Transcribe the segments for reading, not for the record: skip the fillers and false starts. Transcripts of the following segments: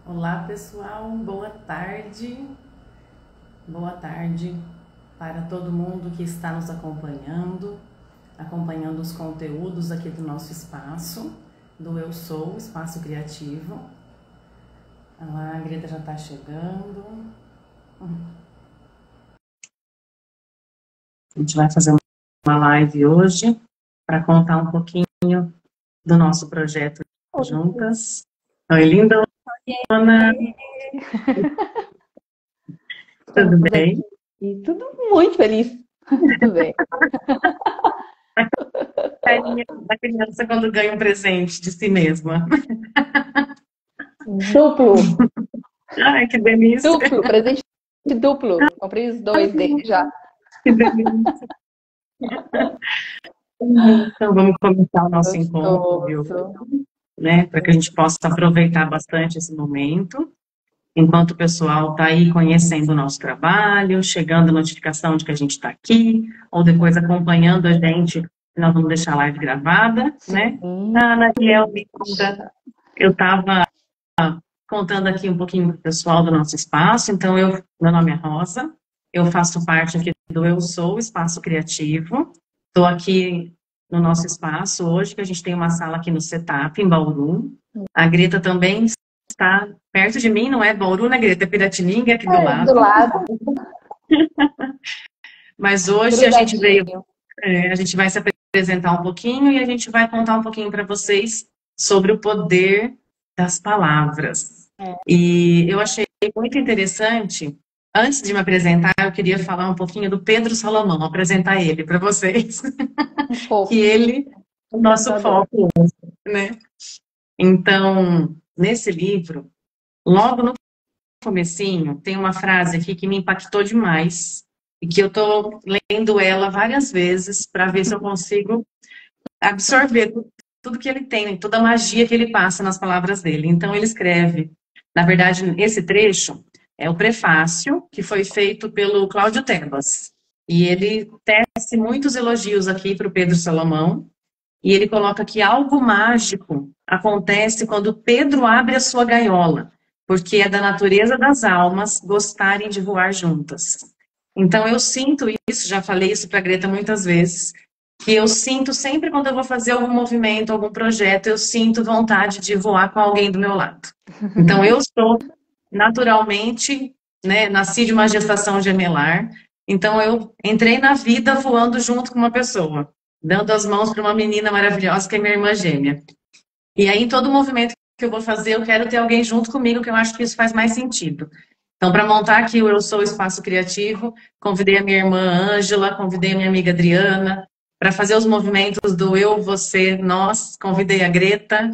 Olá pessoal, boa tarde. Boa tarde para todo mundo que está nos acompanhando os conteúdos aqui do nosso espaço, do Eu Sou, Espaço Criativo. Olá, a Greta já está chegando. A gente vai fazer uma live hoje para contar um pouquinho do nosso projeto juntas. Oi, linda. Ana. Tudo bem? E tudo muito feliz. Tudo bem. Carinha da criança quando ganha um presente de si mesma. Duplo. Ai, que delícia. Duplo, presente duplo. Comprei os dois dele já. Que delícia. Então, vamos começar o nosso encontro, viu? Né? Para que a gente possa aproveitar bastante esse momento. Enquanto o pessoal está aí conhecendo o nosso trabalho, chegando a notificação de que a gente está aqui, ou depois acompanhando a gente, nós vamos deixar a live gravada, né? Ana e Elvira, eu estava contando aqui um pouquinho para o pessoal do nosso espaço. Então, meu nome é Rosa, eu faço parte aqui do Eu Sou, Espaço Criativo. Estou aqui no nosso espaço hoje, que a gente tem uma sala aqui no Setup, em Bauru. A Greta também está perto de mim, não é Bauru, né, Greta? É Piratininga, aqui do lado. Do lado. Mas hoje a gente vai se apresentar um pouquinho e a gente vai contar um pouquinho para vocês sobre o poder das palavras. E eu achei muito interessante. Antes de me apresentar, eu queria falar um pouquinho do Pedro Salomão, apresentar ele para vocês. Que ele é o nosso foco hoje, né? Então, nesse livro, logo no comecinho, tem uma frase aqui que me impactou demais e que eu estou lendo ela várias vezes para ver se eu consigo absorver tudo que ele tem, toda a magia que ele passa nas palavras dele. Então, ele escreve, na verdade, esse trecho é o prefácio que foi feito pelo Cláudio Tebas. E ele tece muitos elogios aqui para o Pedro Salomão. E ele coloca que algo mágico acontece quando Pedro abre a sua gaiola, porque é da natureza das almas gostarem de voar juntas. Então eu sinto isso, já falei isso para a Greta muitas vezes, que eu sinto sempre quando eu vou fazer algum movimento, algum projeto, eu sinto vontade de voar com alguém do meu lado. Então eu sou naturalmente, né, nasci de uma gestação gemelar, então eu entrei na vida voando junto com uma pessoa, dando as mãos para uma menina maravilhosa que é minha irmã gêmea. E aí, em todo movimento que eu vou fazer, eu quero ter alguém junto comigo, que eu acho que isso faz mais sentido. Então, para montar aqui o Eu Sou Espaço Criativo, convidei a minha irmã Ângela, convidei a minha amiga Adriana, para fazer os movimentos do eu, você, nós, convidei a Greta.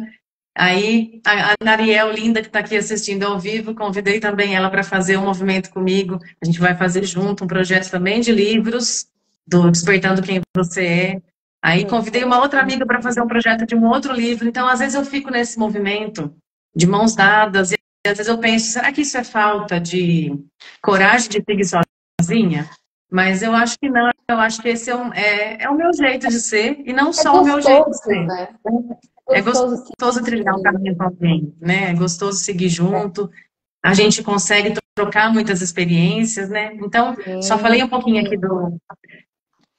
Aí, a Nariel, linda, que está aqui assistindo ao vivo, convidei também ela para fazer um movimento comigo. A gente vai fazer junto um projeto também de livros, do Despertando Quem Você É. Aí convidei uma outra amiga para fazer um projeto de um outro livro. Então, às vezes eu fico nesse movimento de mãos dadas e às vezes eu penso, será que isso é falta de coragem de seguir sozinha? Mas eu acho que não, eu acho que esse é o meu jeito de ser e não só o meu jeito de ser. Né? É gostoso trilhar um caminho com alguém, né? É gostoso seguir junto. A gente consegue trocar muitas experiências, né? Então, só falei um pouquinho aqui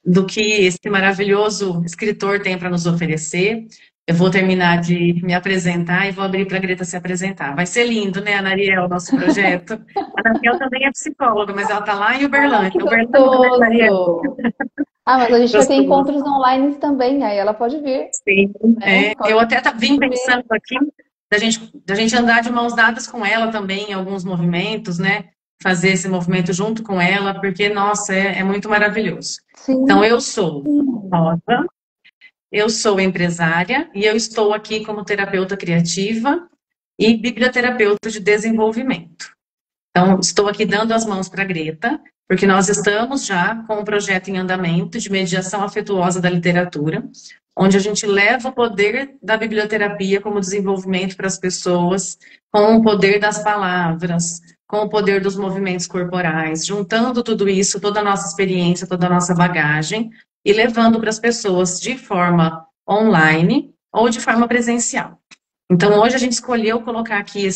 do que esse maravilhoso escritor tem para nos oferecer. Eu vou terminar de me apresentar e vou abrir para a Greta se apresentar. Vai ser lindo, né, Anariel, o nosso projeto? A Anariel também é psicóloga, mas ela está lá em Uberlândia. Mas a gente vai ter encontros online também, aí ela pode vir. Sim, né? Eu até vim pensando aqui da gente andar de mãos dadas com ela também em alguns movimentos, né? Fazer esse movimento junto com ela, porque, nossa, é muito maravilhoso. Sim. Então, eu sou Rosa, eu sou empresária e eu estou aqui como terapeuta criativa e biblioterapeuta de desenvolvimento. Então, estou aqui dando as mãos para a Greta, porque nós estamos já com um projeto em andamento de mediação afetuosa da literatura, onde a gente leva o poder da biblioterapia como desenvolvimento para as pessoas, com o poder das palavras, com o poder dos movimentos corporais, juntando tudo isso, toda a nossa experiência, toda a nossa bagagem, e levando para as pessoas de forma online ou de forma presencial. Então, hoje a gente escolheu colocar aqui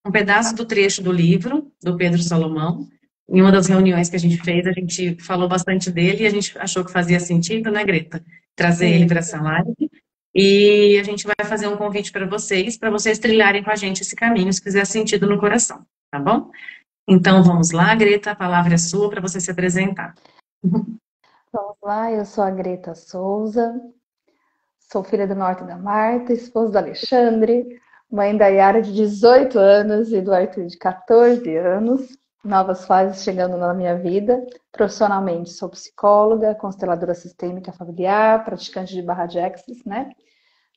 um pedaço do trecho do livro, do Pedro Salomão. Em uma das reuniões que a gente fez, a gente falou bastante dele e a gente achou que fazia sentido, né, Greta? Trazer ele para essa live. E a gente vai fazer um convite para vocês trilharem com a gente esse caminho, se fizer sentido no coração, tá bom? Então, vamos lá, Greta, a palavra é sua para você se apresentar. Vamos lá, eu sou a Greta Souza, sou filha do Norte da Marta, esposa do Alexandre, mãe da Yara de 18 anos e do Arthur de 14 anos. Novas fases chegando na minha vida. Profissionalmente, sou psicóloga, consteladora sistêmica familiar, praticante de barra de Access, né?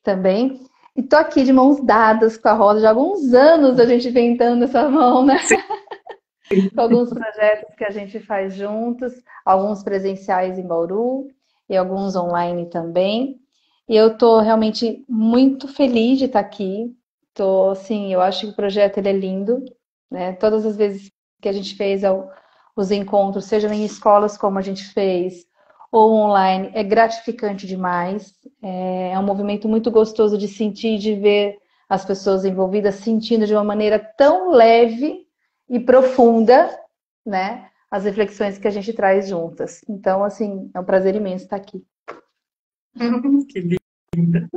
Também. E tô aqui de mãos dadas com a Rosa. Já há alguns anos a gente vem dando essa mão, né? Com alguns projetos que a gente faz juntos, alguns presenciais em Bauru e alguns online também. E eu tô realmente muito feliz de estar aqui. Tô, assim, eu acho que o projeto ele é lindo, né? Todas as vezes que a gente fez os encontros, seja em escolas como a gente fez, ou online, é gratificante demais. É um movimento muito gostoso de sentir, de ver as pessoas envolvidas sentindo de uma maneira tão leve e profunda, né? As reflexões que a gente traz juntas. Então, assim, é um prazer imenso estar aqui. Que linda.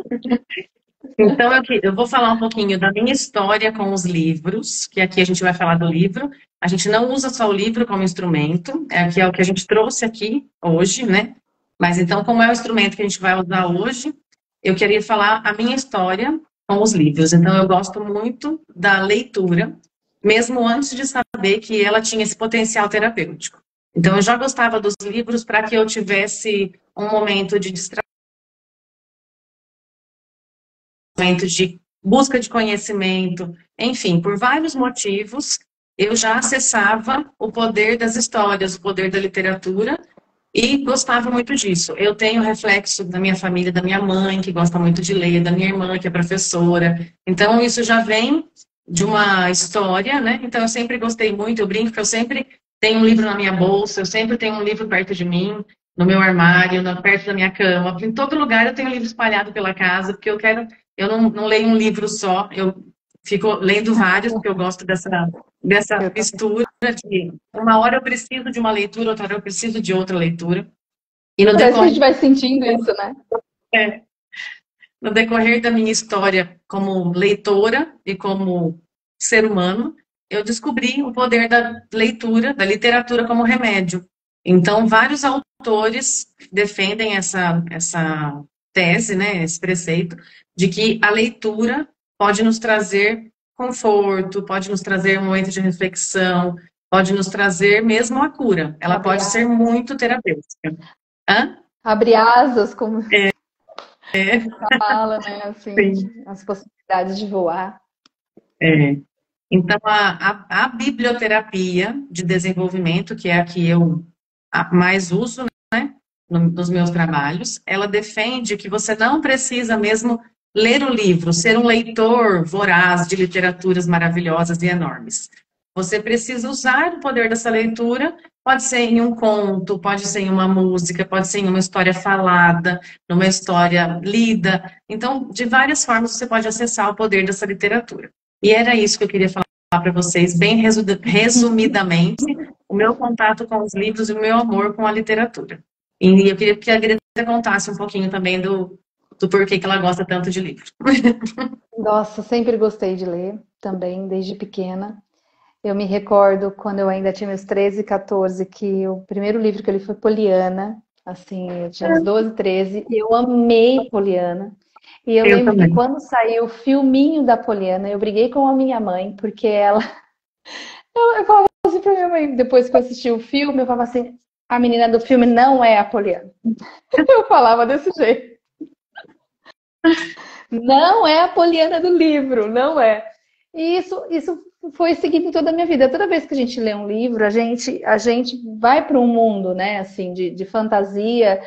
Então, eu vou falar um pouquinho da minha história com os livros, que aqui a gente vai falar do livro. A gente não usa só o livro como instrumento, que é o que a gente trouxe aqui hoje, né? Mas então, como é o instrumento que a gente vai usar hoje, eu queria falar a minha história com os livros. Então, eu gosto muito da leitura, mesmo antes de saber que ela tinha esse potencial terapêutico. Então, eu já gostava dos livros para que eu tivesse um momento de distração, de busca de conhecimento, enfim, por vários motivos, eu já acessava o poder das histórias, o poder da literatura, e gostava muito disso. Eu tenho reflexo da minha família, da minha mãe, que gosta muito de ler, da minha irmã, que é professora. Então, isso já vem de uma história, né? Então, eu sempre gostei muito, eu brinco que eu sempre tenho um livro na minha bolsa, eu sempre tenho um livro perto de mim, no meu armário, perto da minha cama. Em todo lugar eu tenho um livro espalhado pela casa, porque eu não leio um livro só, eu fico lendo vários, porque eu gosto dessa mistura de uma hora eu preciso de uma leitura, outra hora eu preciso de outra leitura. E no Parece que a gente vai sentindo isso, né? No decorrer da minha história como leitora e como ser humano, eu descobri o poder da leitura, da literatura como remédio. Então, vários autores defendem essa tese, né, esse preceito, de que a leitura pode nos trazer conforto, pode nos trazer um momento de reflexão, pode nos trazer mesmo a cura. Ela pode ser muito terapêutica. Abre asas, como fala, né? Assim, as possibilidades de voar. Então, a biblioterapia de desenvolvimento, que é a que eu mais uso, né, nos meus trabalhos, ela defende que você não precisa mesmo ler o livro, ser um leitor voraz de literaturas maravilhosas e enormes. Você precisa usar o poder dessa leitura, pode ser em um conto, pode ser em uma música, pode ser em uma história falada, numa história lida. Então, de várias formas, você pode acessar o poder dessa literatura. E era isso que eu queria falar para vocês, bem resumidamente, o meu contato com os livros e o meu amor com a literatura. E eu queria que a Greta contasse um pouquinho também do porquê que ela gosta tanto de livro. Nossa, sempre gostei de ler, também, desde pequena. Eu me recordo, quando eu ainda tinha meus 13, 14, que o primeiro livro que eu li foi Poliana. Assim, eu tinha uns 12, 13, e eu amei Poliana. E eu lembro também. que quando saiu o filminho da Poliana, eu briguei com a minha mãe, porque ela... Eu falava assim pra minha mãe, depois que eu assisti o filme, eu falava assim, a menina do filme não é a Poliana. Eu falava desse jeito. Não é a Poliana do livro, não é. E isso foi seguindo toda a minha vida. Toda vez que a gente lê um livro, a gente vai para um mundo, né, assim, de fantasia,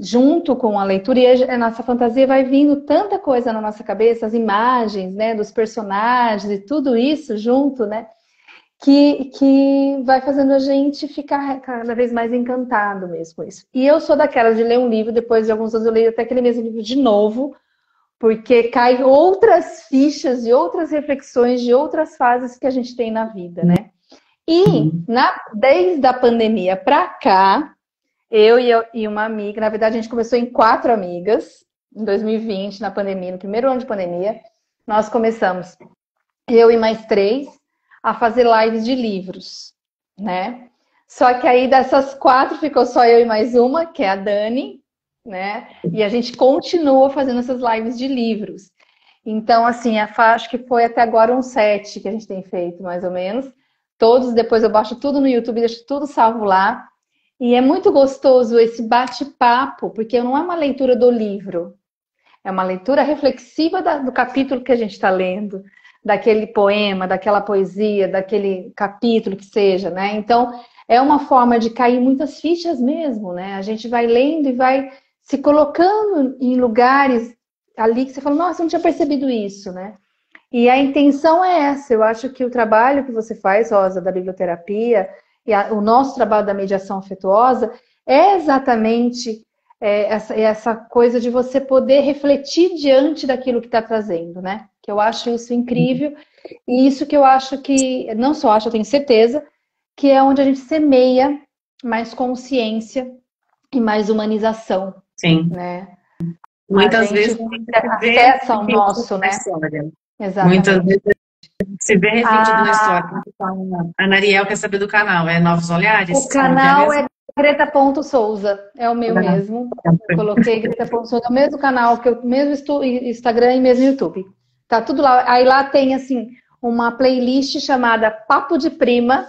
junto com a leitura, e a nossa fantasia vai vindo tanta coisa na nossa cabeça, as imagens, né, dos personagens e tudo isso junto, né, que vai fazendo a gente ficar cada vez mais encantado mesmo com isso. E eu sou daquela de ler um livro, depois de alguns anos eu leio até aquele mesmo livro de novo, porque caem outras fichas e outras reflexões de outras fases que a gente tem na vida, né? E desde a pandemia para cá, eu e uma amiga, na verdade a gente começou em 4 amigas, em 2020, na pandemia, no primeiro ano de pandemia, nós começamos, eu e mais 3, a fazer lives de livros, né? Só que aí dessas 4 ficou só eu e mais uma, que é a Dani, né? E a gente continua fazendo essas lives de livros. Então, assim, acho que foi até agora uns 7 que a gente tem feito, mais ou menos. Todos, depois eu baixo tudo no YouTube, deixo tudo salvo lá. E é muito gostoso esse bate-papo, porque não é uma leitura do livro, é uma leitura reflexiva do capítulo que a gente está lendo, daquele poema, daquela poesia, daquele capítulo que seja, né? Então, é uma forma de cair muitas fichas mesmo, né? A gente vai lendo e vai se colocando em lugares ali que você fala, nossa, eu não tinha percebido isso, né? E a intenção é essa. Eu acho que o trabalho que você faz, Rosa, da biblioterapia, e o nosso trabalho da mediação afetuosa, é exatamente essa coisa de você poder refletir diante daquilo que está trazendo, né? Que eu acho isso incrível. E isso que eu acho que, não só acho, eu tenho certeza, que é onde a gente semeia mais consciência e mais humanização. Sim. Né? Muitas vezes acessa o nosso, né? Exatamente. Muitas vezes se vê refletido na história. A Nariel quer saber do canal, é Novos Olhares? O canal é Greta.Souza, é o meu mesmo. Eu coloquei Greta.Souza, é o mesmo canal, que eu mesmo Instagram e mesmo YouTube. Tá tudo lá. Aí lá tem, assim, uma playlist chamada Papo de Prima,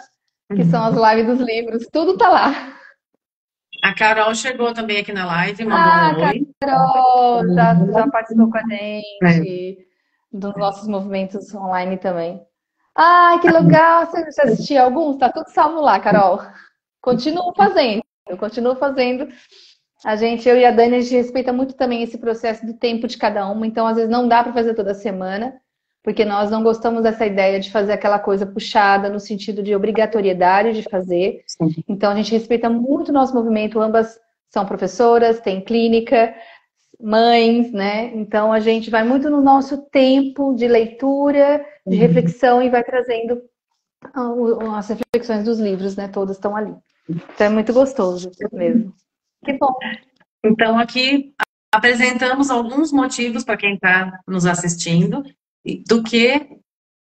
que são as lives dos livros. Tudo tá lá. A Carol chegou também aqui na live, mandou um oi. Carol já participou com a gente dos nossos movimentos online também. Ai, que legal! Você assistiu alguns? Tá tudo salvo lá, Carol. Continuo fazendo. Eu continuo fazendo. Eu e a Dani, a gente respeita muito também esse processo do tempo de cada uma. Então, às vezes, não dá para fazer toda semana, porque nós não gostamos dessa ideia de fazer aquela coisa puxada no sentido de obrigatoriedade de fazer. Sim. Então, a gente respeita muito o nosso movimento. Ambas são professoras, têm clínica, mães, né? Então, a gente vai muito no nosso tempo de leitura, de reflexão e vai trazendo as reflexões dos livros, né? Todas estão ali. Então, é muito gostoso mesmo. Que bom. Então, aqui apresentamos alguns motivos para quem está nos assistindo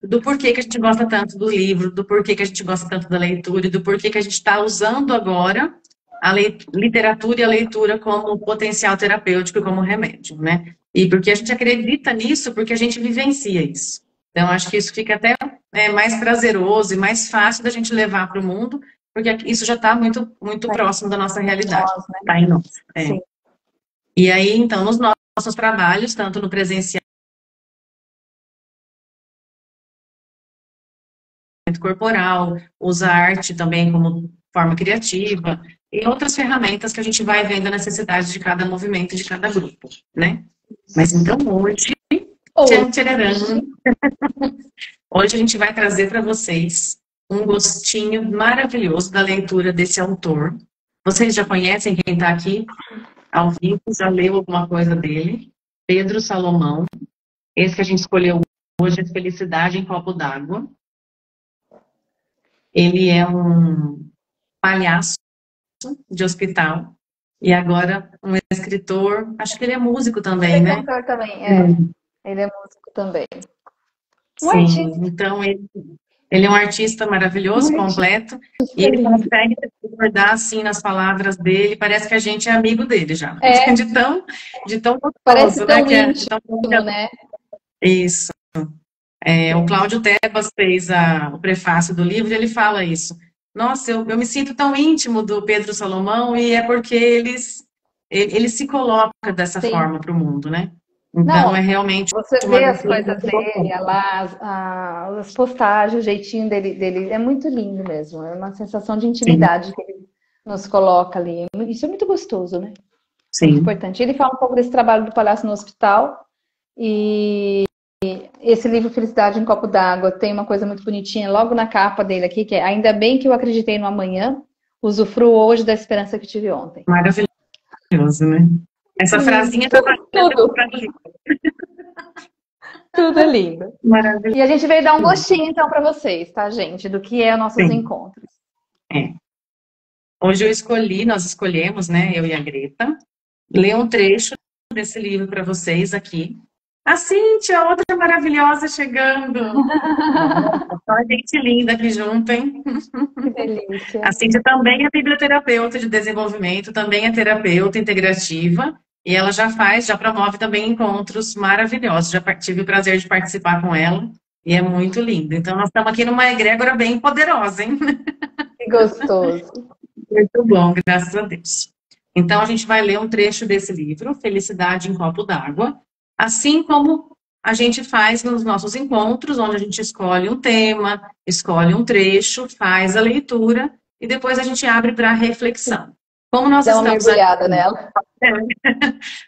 do porquê que a gente gosta tanto do livro, do porquê que a gente gosta tanto da leitura e do porquê que a gente está usando agora a literatura e a leitura como potencial terapêutico, como remédio, né? E porque a gente acredita nisso, porque a gente vivencia isso. Então, acho que isso fica até mais prazeroso e mais fácil da gente levar para o mundo, porque isso já está muito, muito próximo da nossa realidade. Está em nós. Né? E aí, então, nos nossos trabalhos, tanto no presencial, corporal, usa a arte também como forma criativa, e outras ferramentas que a gente vai vendo a necessidade de cada movimento, de cada grupo, né? Mas então hoje, hoje a gente vai trazer para vocês um gostinho maravilhoso da leitura desse autor. Vocês já conhecem quem está aqui ao vivo, já leu alguma coisa dele? Pedro Salomão. Esse que a gente escolheu hoje é Felicidade em Copo d'Água. Ele é um palhaço de hospital e agora um escritor, acho que ele é músico também, né? Ele é cantor também, Ele é músico também. Sim, então ele é um artista maravilhoso, completo, e ele consegue recordar assim nas palavras dele, parece que a gente é amigo dele já. De tão gostoso, parece tão íntimo, né? Isso. O Cláudio Tebas fez o prefácio do livro e ele fala isso. Nossa, eu me sinto tão íntimo do Pedro Salomão e é porque ele se coloca dessa forma para o mundo, né? Então, é realmente... Você vê as coisas dele, lá, as postagens, o jeitinho dele, é muito lindo mesmo. É uma sensação de intimidade que ele nos coloca ali. Isso é muito gostoso, né? Sim. Muito importante. Ele fala um pouco desse trabalho do palhaço no hospital e esse livro Felicidade em Copo d'Água tem uma coisa muito bonitinha logo na capa dele aqui, que é ainda bem que eu acreditei no amanhã, usufruo hoje da esperança que tive ontem. Maravilhoso, né? Essa frasinha tá tudo. Tudo é lindo. Maravilhoso. E a gente veio dar um gostinho, então, para vocês, tá, gente? Do que é nossos Sim. encontros. É. Hoje nós escolhemos, né, eu e a Greta, ler um trecho desse livro para vocês aqui. A Cíntia, outra maravilhosa chegando. Nossa, só gente linda aqui junto, hein? Que delícia. A Cíntia também é biblioterapeuta de desenvolvimento, também é terapeuta integrativa, e ela já promove também encontros maravilhosos. Já tive o prazer de participar com ela, e é muito lindo. Então, nós estamos aqui numa egrégora bem poderosa, hein? Que gostoso. Muito bom, graças a Deus. Então, a gente vai ler um trecho desse livro, Felicidade em Copo d'Água, assim como a gente faz nos nossos encontros, onde a gente escolhe um tema, escolhe um trecho, faz a leitura e depois a gente abre para reflexão. Como nós Dá uma estamos mergulhada aqui, nela.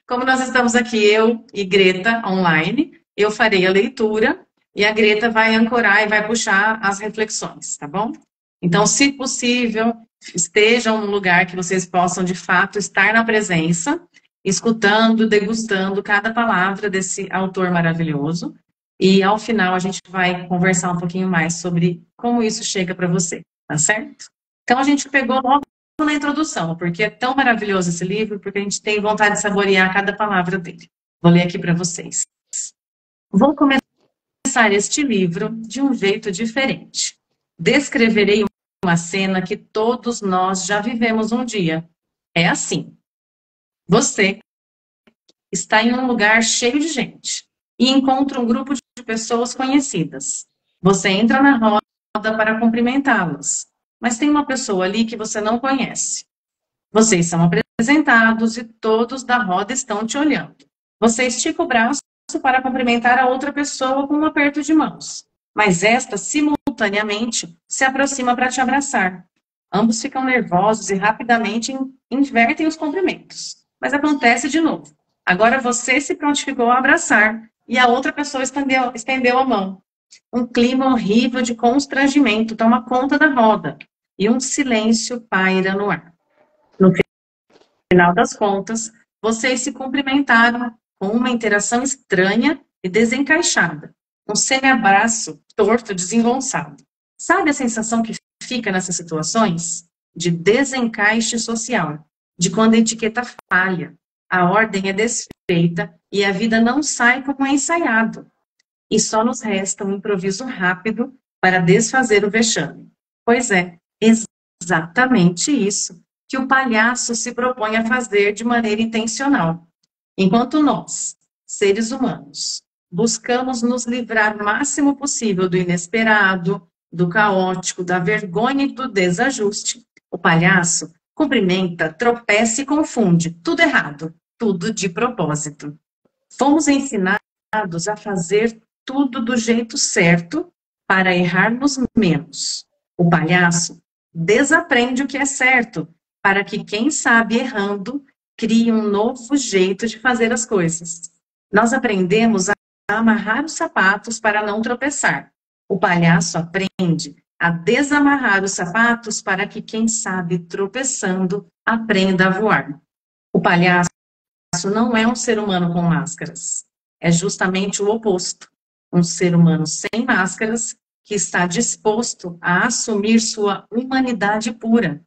como nós estamos aqui, eu e Greta online, eu farei a leitura e a Greta vai ancorar e vai puxar as reflexões, tá bom? Então, se possível, estejam num lugar que vocês possam, de fato, estar na presença, escutando, degustando cada palavra desse autor maravilhoso. E, ao final, a gente vai conversar um pouquinho mais sobre como isso chega para você, tá certo? Então, a gente pegou logo na introdução, porque é tão maravilhoso esse livro, porque a gente tem vontade de saborear cada palavra dele. Vou ler aqui para vocês. Vou começar este livro de um jeito diferente. Descreverei uma cena que todos nós já vivemos um dia. É assim. Você está em um lugar cheio de gente e encontra um grupo de pessoas conhecidas. Você entra na roda para cumprimentá-las, mas tem uma pessoa ali que você não conhece. Vocês são apresentados e todos da roda estão te olhando. Você estica o braço para cumprimentar a outra pessoa com um aperto de mãos, mas esta simultaneamente se aproxima para te abraçar. Ambos ficam nervosos e rapidamente invertem os cumprimentos. Mas acontece de novo. Agora você se prontificou a abraçar e a outra pessoa estendeu a mão. Um clima horrível de constrangimento toma conta da roda e um silêncio paira no ar. No final das contas, vocês se cumprimentaram com uma interação estranha e desencaixada. Um semi-abraço torto, desengonçado. Sabe a sensação que fica nessas situações? De desencaixe social, de quando a etiqueta falha, a ordem é desfeita e a vida não sai como é ensaiado. E só nos resta um improviso rápido para desfazer o vexame. Pois é, exatamente isso que o palhaço se propõe a fazer de maneira intencional. Enquanto nós, seres humanos, buscamos nos livrar o máximo possível do inesperado, do caótico, da vergonha e do desajuste, o palhaço cumprimenta, tropeça e confunde, tudo errado, tudo de propósito. Fomos ensinados a fazer tudo do jeito certo para errarmos menos. O palhaço desaprende o que é certo, para que quem sabe errando crie um novo jeito de fazer as coisas. Nós aprendemos a amarrar os sapatos para não tropeçar. O palhaço aprende a desamarrar os sapatos para que quem sabe tropeçando aprenda a voar. O palhaço não é um ser humano com máscaras. É justamente o oposto. Um ser humano sem máscaras que está disposto a assumir sua humanidade pura,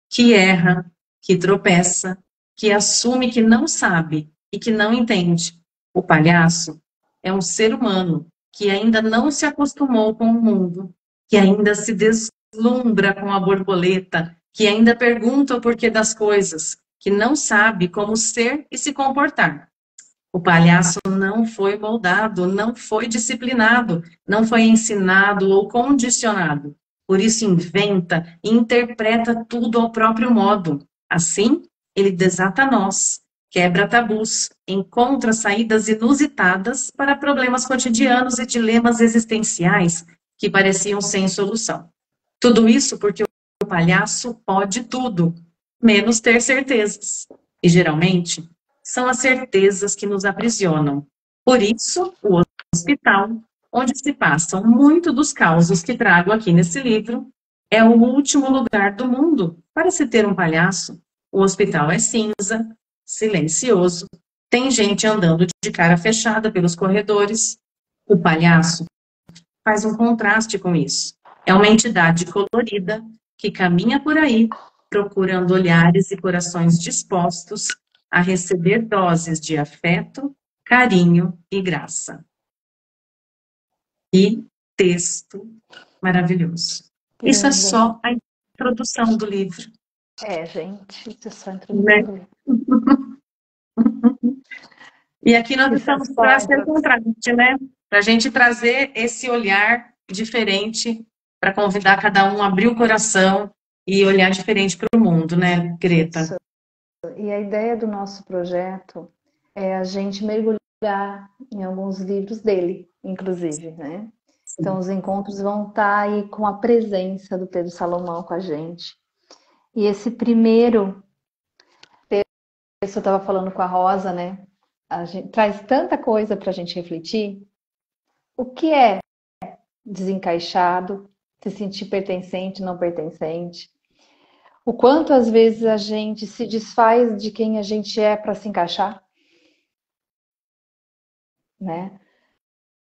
que erra, que tropeça, que assume que não sabe e que não entende. O palhaço é um ser humano que ainda não se acostumou com o mundo, que ainda se deslumbra com a borboleta, que ainda pergunta o porquê das coisas, que não sabe como ser e se comportar. O palhaço não foi moldado, não foi disciplinado, não foi ensinado ou condicionado. Por isso inventa e interpreta tudo ao próprio modo. Assim, ele desata nós, quebra tabus, encontra saídas inusitadas para problemas cotidianos e dilemas existenciais que pareciam sem solução. Tudo isso porque o palhaço pode tudo, menos ter certezas. E geralmente, são as certezas que nos aprisionam. Por isso, o hospital, onde se passam muito dos causos que trago aqui nesse livro, é o último lugar do mundo para se ter um palhaço. O hospital é cinza, silencioso, Tem gente andando de cara fechada pelos corredores. O palhaço faz um contraste com isso. É uma entidade colorida que caminha por aí, procurando olhares e corações dispostos a receber doses de afeto, carinho e graça. E texto maravilhoso. Isso é Lindo. só a introdução do livro. Gente, isso é só a Né? introdução do livro. E aqui nós Isso é estamos só para a ser introdução. contraste, né? Para a gente trazer esse olhar diferente, para convidar cada um a abrir o coração e olhar diferente para o mundo, né, Greta? Isso. E a ideia do nosso projeto é a gente mergulhar em alguns livros dele, inclusive, né? Então, os encontros vão estar aí com a presença do Pedro Salomão com a gente. E esse primeiro texto, eu estava falando com a Rosa, né? A gente traz tanta coisa para a gente refletir. O que é desencaixado, se sentir pertencente, não pertencente? O quanto às vezes a gente se desfaz de quem a gente é para se encaixar, né?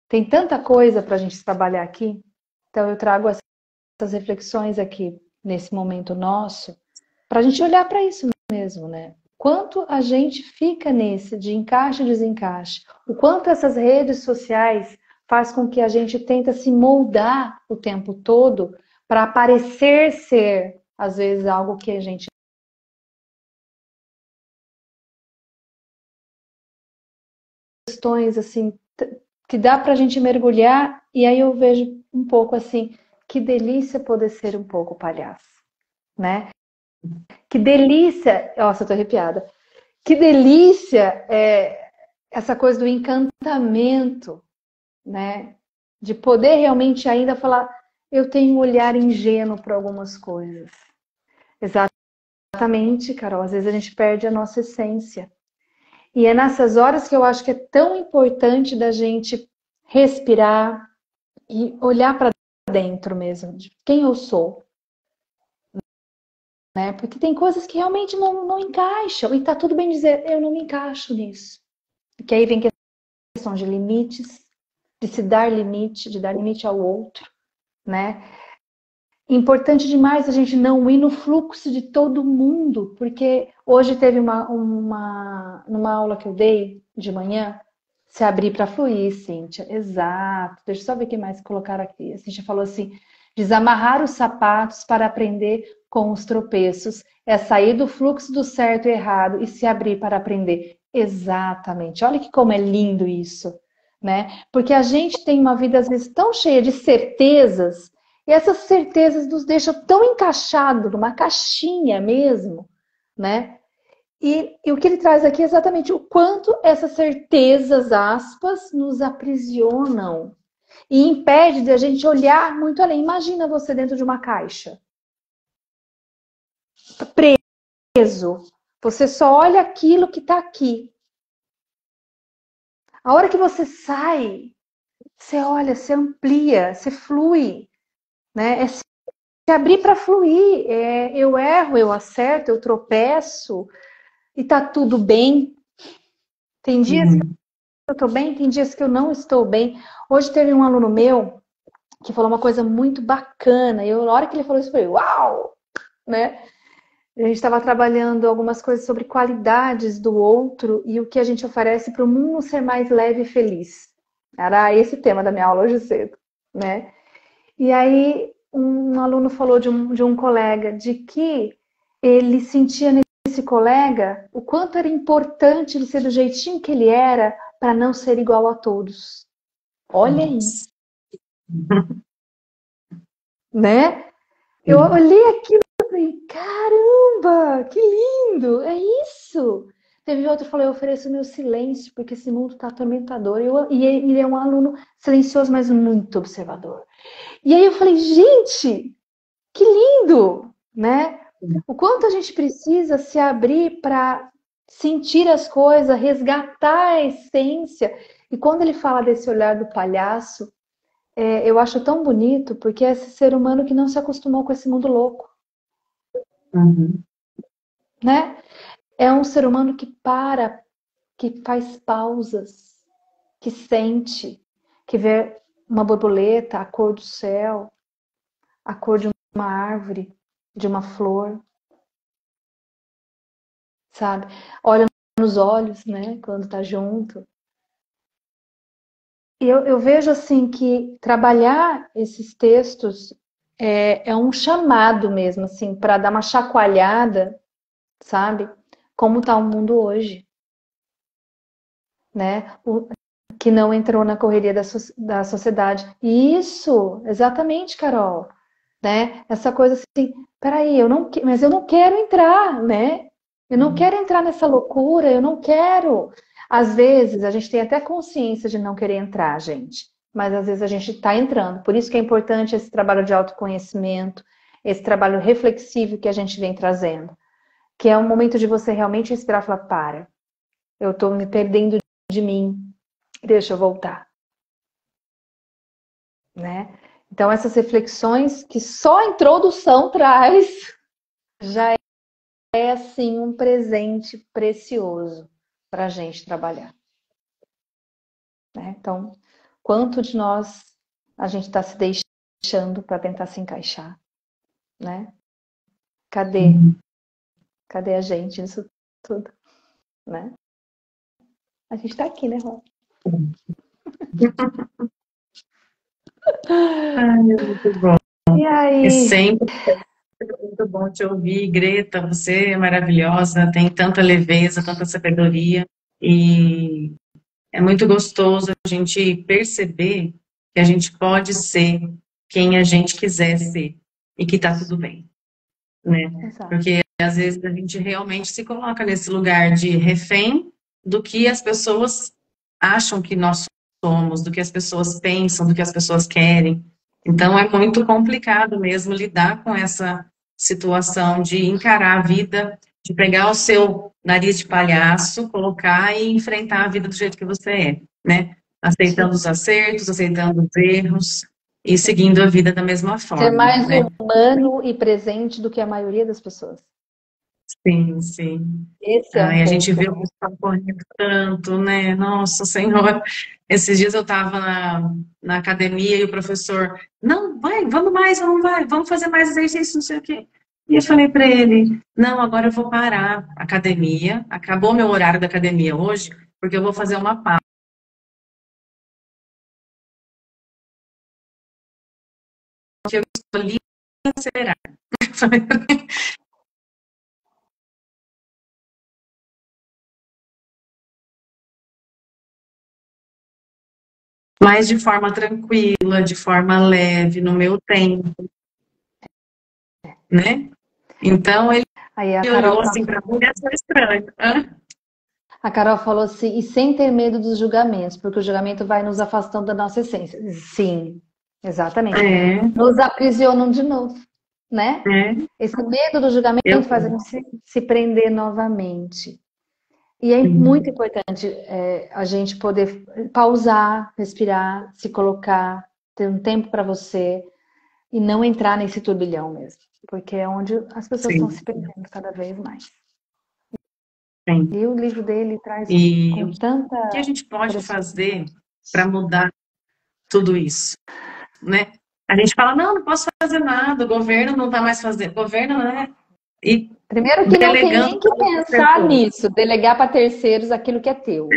Tem tanta coisa para a gente trabalhar aqui, então eu trago essas reflexões aqui nesse momento nosso, para a gente olhar para isso mesmo, né? Quanto a gente fica nesse de encaixe e desencaixe, o quanto essas redes sociais faz com que a gente tenta se moldar o tempo todo para parecer ser, às vezes, algo que a gente questões assim que dá para a gente mergulhar e aí eu vejo um pouco assim, que delícia poder ser um pouco palhaço, né? Que delícia, nossa, eu tô arrepiada. Que delícia essa coisa do encantamento, né? De poder realmente ainda falar, eu tenho um olhar ingênuo para algumas coisas. Exatamente, Carol. Às vezes a gente perde a nossa essência. E é nessas horas que eu acho que é tão importante da gente respirar e olhar para dentro mesmo, de quem eu sou, né? Porque tem coisas que realmente não encaixam. E tá tudo bem dizer, eu não me encaixo nisso. Que aí vem questão de limites, de se dar limite, de dar limite ao outro, né? Importante demais a gente não ir no fluxo de todo mundo, porque hoje teve numa aula que eu dei de manhã, se abrir para fluir, Cíntia. Exato. Deixa eu só ver o que mais colocaram aqui. A Cíntia falou assim: desamarrar os sapatos para aprender com os tropeços. É sair do fluxo do certo e errado e se abrir para aprender. Exatamente. Olha que como é lindo isso, né? Porque a gente tem uma vida às vezes tão cheia de certezas e essas certezas nos deixam tão encaixados numa caixinha mesmo, né? E o que ele traz aqui é exatamente o quanto essas certezas, aspas, nos aprisionam e impede de a gente olhar muito além. Imagina você dentro de uma caixa, preso. Você só olha aquilo que está aqui. A hora que você sai, você olha, você amplia, você flui, né? É se abrir para fluir. Eu erro, eu acerto, eu tropeço e tá tudo bem. Tem dias que eu estou bem, tem dias que eu não estou bem. Hoje teve um aluno meu que falou uma coisa muito bacana. Na hora que ele falou isso, eu falei, uau! Né? A gente estava trabalhando algumas coisas sobre qualidades do outro e o que a gente oferece para o mundo ser mais leve e feliz. Era esse tema da minha aula hoje cedo, né? E aí um aluno falou de um colega de que ele sentia nesse colega o quanto era importante ele ser do jeitinho que ele era para não ser igual a todos. Olha isso, né? Eu olhei aquilo e falei, caramba, que lindo, é isso. Teve outro que falou, eu ofereço meu silêncio, porque esse mundo está atormentador. E ele é um aluno silencioso, mas muito observador. E aí eu falei, gente, que lindo, né? O quanto a gente precisa se abrir para sentir as coisas, resgatar a essência. E quando ele fala desse olhar do palhaço, eu acho tão bonito, porque é esse ser humano que não se acostumou com esse mundo louco, Uhum. né? É um ser humano que que faz pausas, que sente, que vê uma borboleta, a cor do céu, a cor de uma árvore, de uma flor, sabe? Olha nos olhos, né, quando tá junto. E eu vejo assim que trabalhar esses textos é um chamado mesmo, assim, para dar uma chacoalhada, sabe? Como tá o mundo hoje, né? Que não entrou na correria da sociedade. Isso, exatamente, Carol, né? Essa coisa assim, peraí, mas eu não quero entrar, né? Eu não quero entrar nessa loucura, eu não quero. Às vezes a gente tem até consciência de não querer entrar, gente, mas às vezes a gente está entrando. Por isso que é importante esse trabalho de autoconhecimento, esse trabalho reflexivo que a gente vem trazendo, que é um momento de você realmente respirar e falar, para, eu estou me perdendo de mim, deixa eu voltar, né? Então essas reflexões que só a introdução traz, já é assim um presente precioso para a gente trabalhar, né? Então, quanto de nós a gente está se deixando para tentar se encaixar, né? Cadê? Cadê a gente nisso tudo, né? A gente está aqui, né, Rô? Ai, é muito bom. E aí? É sempre muito bom te ouvir, Greta. Você é maravilhosa, tem tanta leveza, tanta sabedoria. E é muito gostoso a gente perceber que a gente pode ser quem a gente quiser ser e que tá tudo bem, né? Exato. Porque às vezes a gente realmente se coloca nesse lugar de refém do que as pessoas acham que nós somos, do que as pessoas pensam, do que as pessoas querem. Então é muito complicado mesmo lidar com essa situação de encarar a vida, de pegar o seu nariz de palhaço, colocar e enfrentar a vida do jeito que você é, né? Aceitando os acertos, aceitando os erros e seguindo a vida da mesma forma. Ser mais né? humano e presente do que a maioria das pessoas. Sim, sim. Esse é um E a gente ponto, vê o né? pessoal correndo tanto, né? Nossa Senhora. Esses dias eu estava na academia e o professor, não, vai, vamos mais, vamos fazer mais exercício, não sei o quê. E eu falei para ele, não, agora eu vou parar a academia, acabou meu horário da academia hoje, porque eu vou fazer uma pausa. Que eu escolhi acelerar. Mas de forma tranquila, de forma leve, no meu tempo, né? Então ele Aí a olhou Carol, assim para mim e achou estranho. a Carol falou assim, e sem ter medo dos julgamentos, porque o julgamento vai nos afastando da nossa essência. Sim, exatamente. É, Nos aprisionam de novo, né? é. Esse medo do julgamento Eu, faz a gente se prender novamente. E é sim, muito importante a gente poder pausar, respirar, se colocar, ter um tempo para você e não entrar nesse turbilhão mesmo, porque é onde as pessoas estão sim, se perdendo cada vez mais. sim. E o livro dele traz E com o tanta que a gente pode preciosidade. fazer para mudar tudo isso, né? A gente fala, não, não posso fazer nada, o governo não está mais fazendo, o governo, né? E Primeiro que não tem delegando nem que para outras pensar pessoas. nisso, delegar para terceiros aquilo que é teu,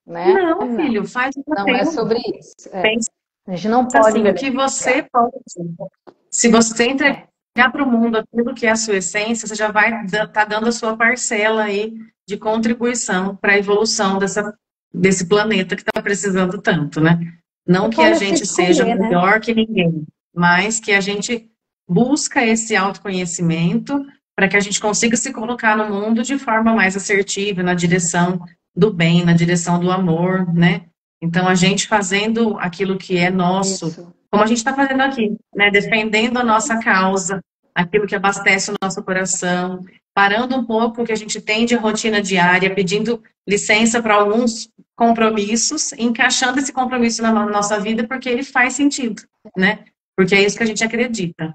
né? Não, Não, filho, faz o que não é tem. sobre isso. Pensa A gente não pode assim, o que você delegar. pode. Se você entregar É. para o mundo aquilo que é a sua essência, você já vai estar dando a sua parcela aí de contribuição para a evolução desse planeta que está precisando tanto, né? Não O que a falo é se gente seja escolher, né? melhor que ninguém, mas que a gente busca esse autoconhecimento para que a gente consiga se colocar no mundo de forma mais assertiva, na direção do bem, na direção do amor, né? Então, a gente fazendo aquilo que é nosso, Isso. como a gente está fazendo aqui, né? Defendendo a nossa causa, aquilo que abastece o nosso coração, parando um pouco o que a gente tem de rotina diária, pedindo licença para alguns compromissos, encaixando esse compromisso na nossa vida porque ele faz sentido, né? Porque é isso que a gente acredita.